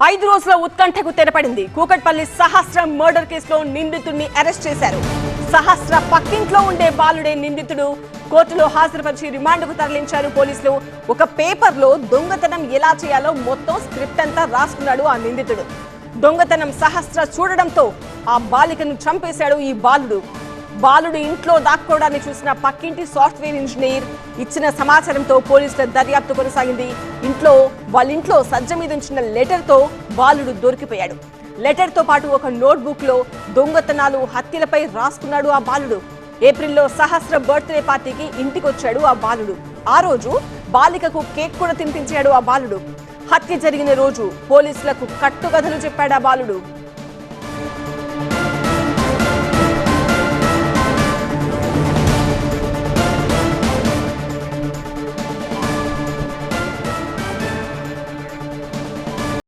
5 రోజుల ఉత్కంఠకు తెరపడింది. కూకట్పల్లి సహస్ర మర్డర్ కేసులో నిందితుడిని అరెస్ట్ చేశారు. సహస్ర పక్కింట్లో ఉండే బాలుడే నిందితుడు. కోర్టులో హాజరుపరిచి రిమాండ్కు తరలించారు పోలీసులు. ఒక పేపర్లో దొంగతనం ఎలా చేయాలో మొత్తం స్క్రిప్ట్ అంతా రాసుకున్నాడు ఆ నిందితుడు. దొంగతనం సహస్ర చూడడంతో ఆ బాలికను చంపేశాడు ఈ బాలుడు ఇంట్లో దాక్కోవడాన్ని చూసిన పక్కింటి సాఫ్ట్వేర్ ఇంజనీర్ ఇచ్చిన సమాచారంతో పోలీసుల దర్యాప్తు కొనసాగింది. వాళ్ళ ఇంట్లో సజ్జ మీద ఉంచిన లెటర్తో బాలుడు దొరికిపోయాడు. లెటర్తో పాటు ఒక నోట్బుక్ లో దొంగతనాలు, హత్యలపై రాసుకున్నాడు ఆ బాలుడు. ఏప్రిల్లో సహస్ర బర్త్డే పార్టీకి ఇంటికొచ్చాడు ఆ బాలుడు. ఆ రోజు బాలికకు కేక్ కూడా తినిపించాడు ఆ బాలుడు. హత్య జరిగిన రోజు పోలీసులకు కట్టుకథలు చెప్పాడు ఆ బాలుడు.